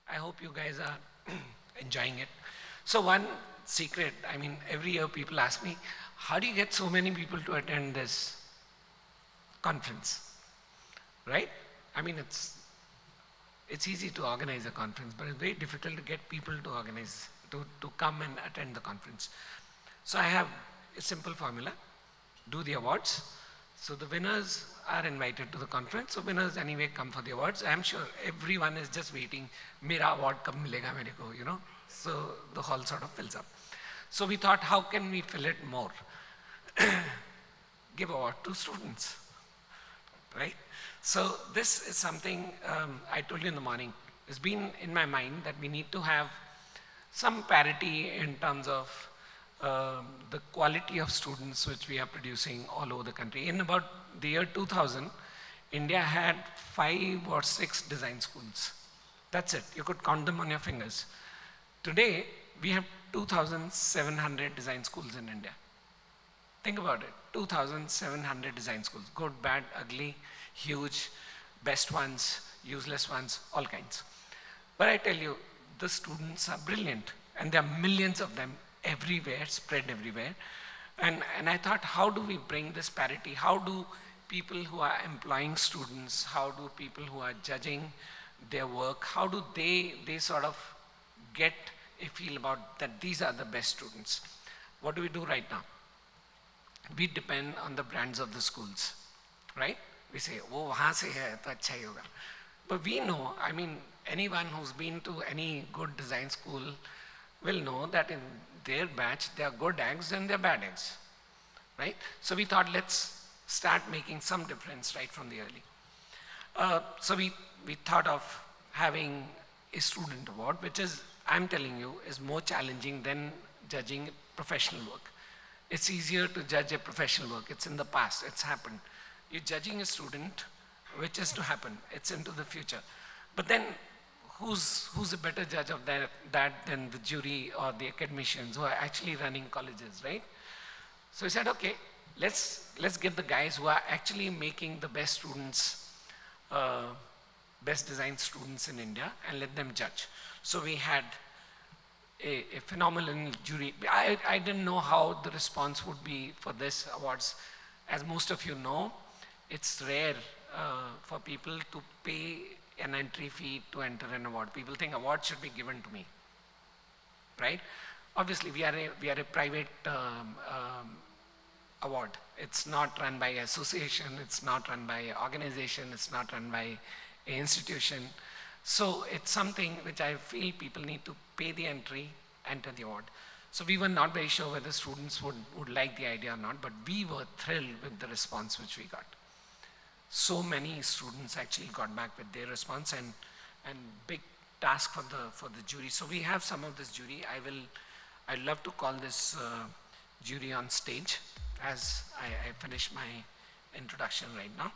I hope you guys are enjoying it. So one secret, I mean, every year people ask me, how do you get so many people to attend this conference, right? I mean, it's easy to organize a conference, but it's very difficult to get people to organize, to come and attend the conference. So I have a simple formula, do the awards. So the winners are invited to the conference. So winners anyway come for the awards. I'm sure everyone is just waiting, mera award kab milega mere ko, you know. So the hall sort of fills up. So we thought, how can we fill it more? Give award to students, right? So this is something I told you in the morning. It's been in my mind that we need to have some parity in terms of the quality of students which we are producing all over the country. In about the year 2000, India had 5 or 6 design schools. That's it. You could count them on your fingers. Today, we have 2,700 design schools in India. Think about it, 2,700 design schools, good, bad, ugly, huge, best ones, useless ones, all kinds. But I tell you, the students are brilliant, and there are millions of them everywhere, spread everywhere. And I thought, how do we bring this parity? How do people who are employing students, how do people who are judging their work, how do they sort of get a feel about that these are the best students? What do we do right now? We depend on the brands of the schools, right? We say, oh, wahan se hai, to acha hi hoga. But we know, I mean, anyone who's been to any good design school will know that in their batch, there are good eggs and there are bad eggs, right? So we thought, let's start making some difference right from the early. So we thought of having a student award, which is, I'm telling you, is more challenging than judging professional work. It's easier to judge a professional work. It's in the past, it's happened. You're judging a student, which is to happen. It's into the future. But then, who's a better judge of that than the jury or the academicians who are actually running colleges, right? So we said, okay, let's get the guys who are actually making the best students, best design students in India, and let them judge. So we had a phenomenal jury. I didn't know how the response would be for this awards. As most of you know, it's rare for people to pay an entry fee to enter an award. People think award should be given to me, right? Obviously, we are a private award. It's not run by association, it's not run by organization, it's not run by an institution. So it's something which I feel people need to pay the entry, enter the award. So we were not very sure whether students would like the idea or not, but we were thrilled with the response which we got. So many students actually got back with their response, and big task for the jury. So we have some of this jury. I'd love to call this jury on stage as I finish my introduction right now.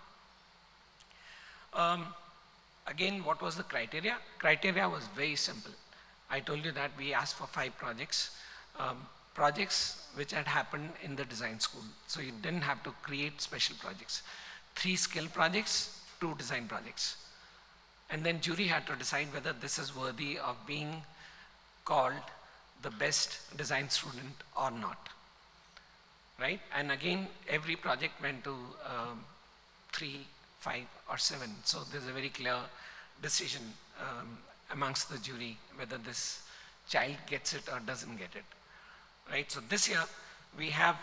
Again, what was the criteria? Criteria was very simple. I told you that we asked for 5 projects. Projects which had happened in the design school. So you didn't have to create special projects. 3 skill projects, 2 design projects. And then jury had to decide whether this is worthy of being called the best design student or not, right? And again, every project went to 3, 5 or 7. So there's a very clear decision amongst the jury whether this child gets it or doesn't get it, right? So this year we have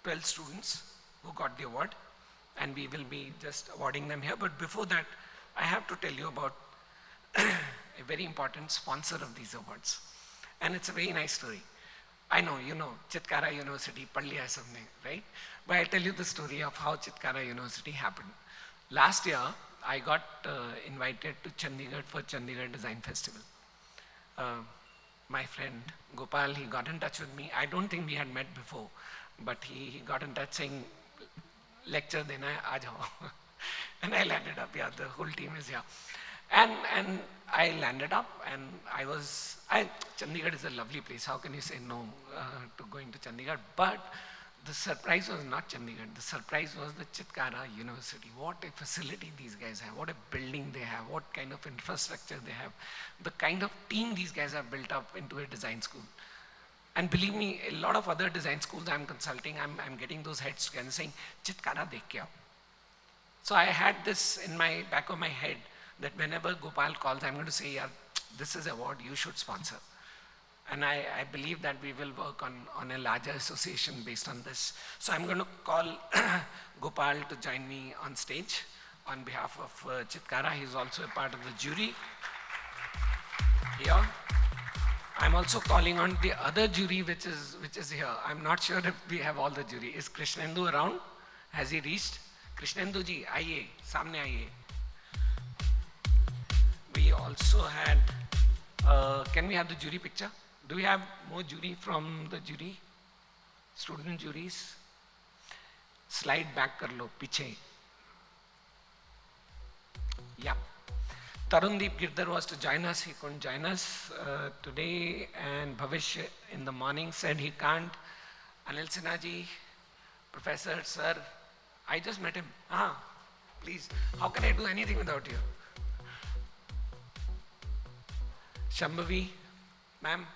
12 students who got the award, and we will be just awarding them here. But before that, I have to tell you about a very important sponsor of these awards. And it's a very nice story. I know, you know, Chitkara University, pad liya hai sabne, right? But I'll tell you the story of how Chitkara University happened. Last year, I got invited to Chandigarh for Chandigarh Design Festival. My friend Gopal, he got in touch with me. I don't think we had met before, but he got in touch saying, lecture dena hai, aa jao. And I landed up, yeah, the whole team is here. And I landed up, and Chandigarh is a lovely place. How can you say no to going to Chandigarh? But The surprise was not Chandigarh. The surprise was the Chitkara University. What a facility these guys have. What a building they have. What kind of infrastructure they have. The kind of team these guys have built up into a design school. And believe me, a lot of other design schools I'm consulting, I'm getting those heads together saying, Chitkara dekh ke aao. So I had this in my back of my head that whenever Gopal calls, I'm going to say, yeah, this is an award you should sponsor. And I believe that we will work on a larger association based on this. So I'm going to call Gopal to join me on stage on behalf of Chitkara. He's also a part of the jury here. I'm also calling on the other jury which is here. I'm not sure if we have all the jury. Is Krishnendu around? Has he reached? Krishnendu ji, आइए, सामने आइए. We also had, can we have the jury picture? Do we have more jury from the jury? Student juries? Slide back kar lo, piche. Yeah. Tarundeep Girdhar was to join us. He couldn't join us today. And Bhavish in the morning said he can't. Anil Sinha ji, Professor, sir, I just met him. Please, how can I do anything without you? Shambhavi, ma'am.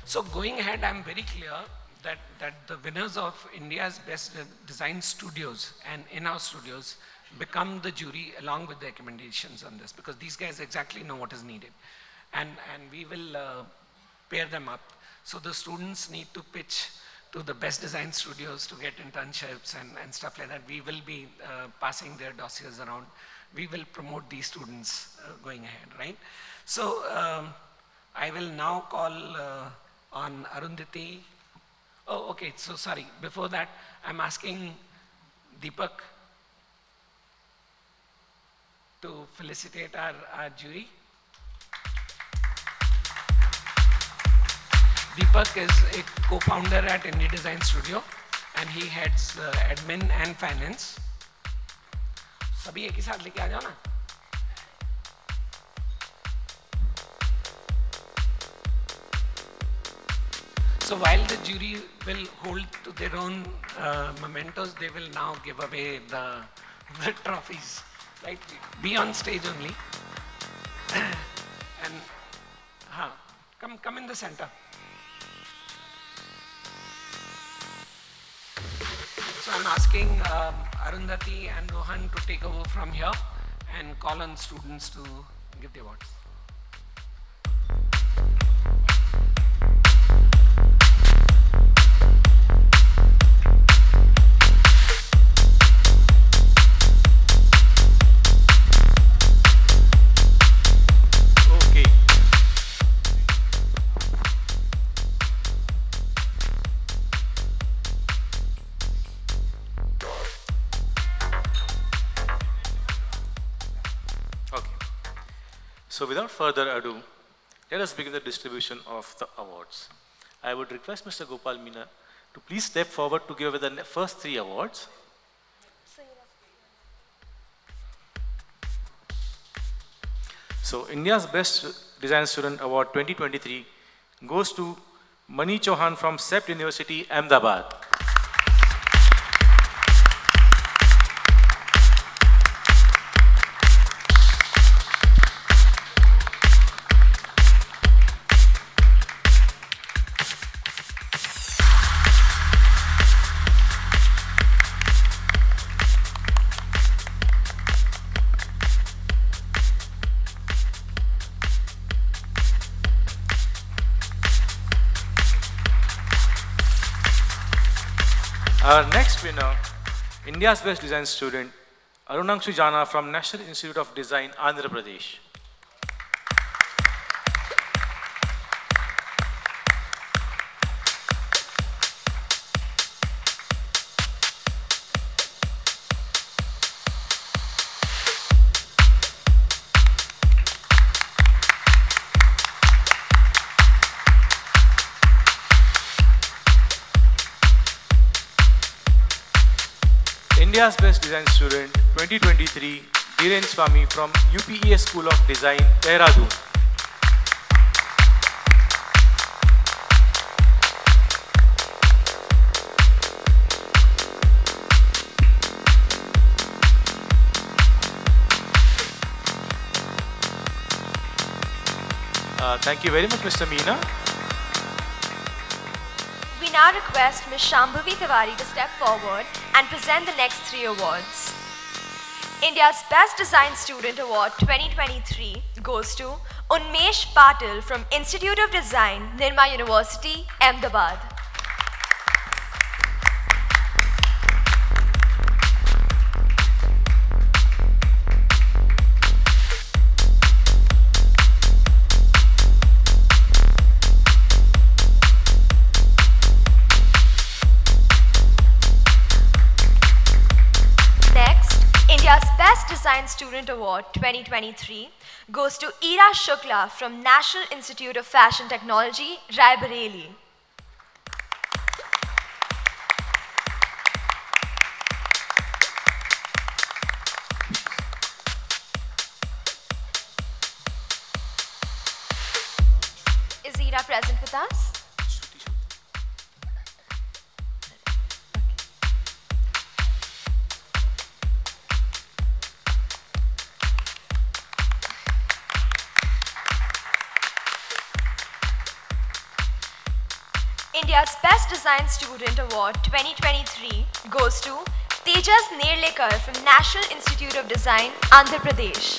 So going ahead, I'm very clear that the winners of India's best design studios and in-house studios become the jury along with the recommendations on this, because these guys exactly know what is needed. And we will pair them up. So the students need to pitch to the best design studios to get internships and stuff like that. We will be passing their dossiers around. We will promote these students going ahead, right? So I will now call on Arundhati. Oh, okay, so sorry. Before that, I'm asking Deepak to felicitate our jury. Deepak is a co-founder at IndiDesign Studio, and he heads admin and finance. सभी एक ही साथ लेके आ जाओ ना. So while the jury will hold to their own mementos, they will now give away the trophies. Right? Be on stage only. And come in the center. So I'm asking Arundhati and Rohan to take over from here and call on students to give the awards. So without further ado, let us begin the distribution of the awards. I would request Mr. Gopal Meena to please step forward to give away the first 3 awards. So India's Best Design Student Award 2023 goes to Mani Chauhan from CEPT University, Ahmedabad. Our next winner, India's Best Design Student, Arunakshu Jana from National Institute of Design, Andhra Pradesh. India's Best Design Student 2023, Dhiren Swami from UPES School of Design, Dehradun. Thank you very much, Mr. Meena. We now request Ms. Shambhavi Tiwari to step forward and present the next 3 awards. India's Best Design Student Award 2023 goes to Unmesh Patil from Institute of Design, Nirma University, Ahmedabad. India's Best Design Student Award 2023 goes to Ira Shukla from National Institute of Fashion Technology, Rai Bareilly. Is Ira present with us? India's Best Design Student Award 2023 goes to Tejas Nerlekar from National Institute of Design, Andhra Pradesh.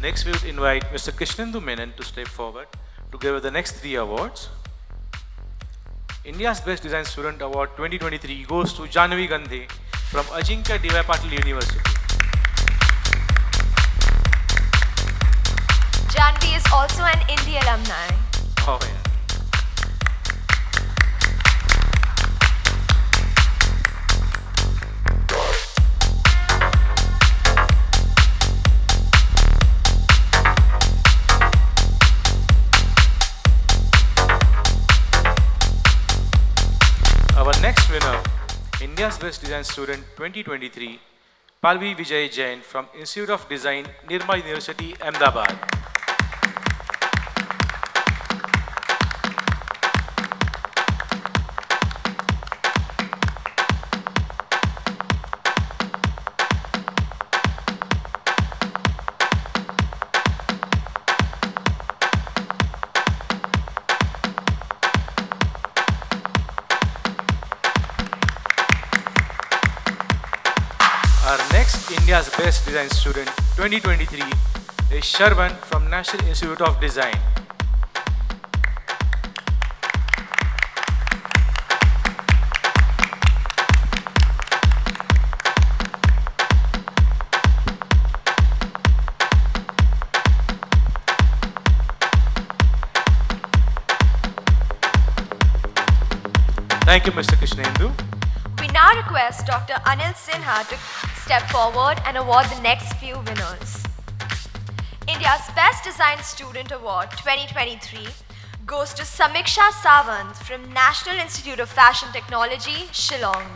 Next, we would invite Mr. Krishnendu Menon to step forward to give us the next 3 awards. India's Best Design Student Award 2023 goes to Janvi Gandhi from Ajinkya D.Y. Patil University. Janvi is also an India alumni. Oh, yeah. Next winner, India's Best Design Student 2023, Palvi Vijay Jain from Institute of Design, Nirma University, Ahmedabad. Our next India's Best Design Student 2023 is Sharvan from National Institute of Design. Thank you, Mr. Krishnendu. We now request Dr. Anil Sinha to step forward and award the next few winners. India's Best Design Student Award 2023 goes to Samiksha Sawant from National Institute of Fashion Technology, Shillong.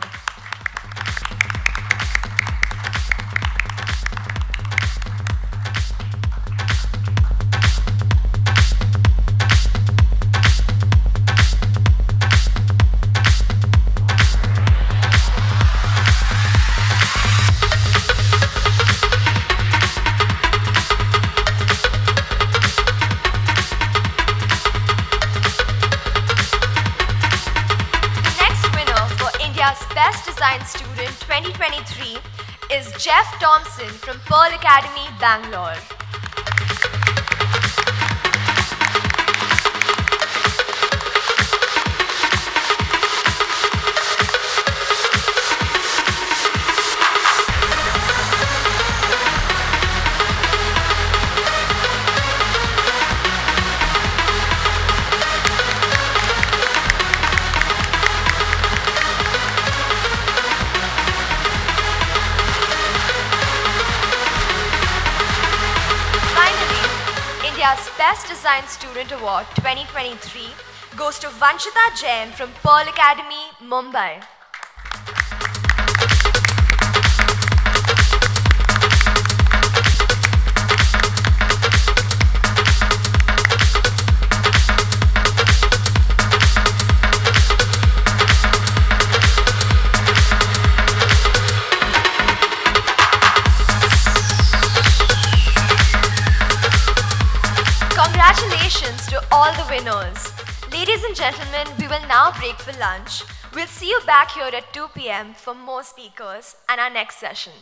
India's Best Design Student 2023 is Jeff Thompson from Pearl Academy, Bangalore. India's Best Design Student Award 2023 goes to Vanshita Jain from Pearl Academy, Mumbai. winners. Ladies and gentlemen, we will now break for lunch. We'll see you back here at 2 p.m. for more speakers and our next session.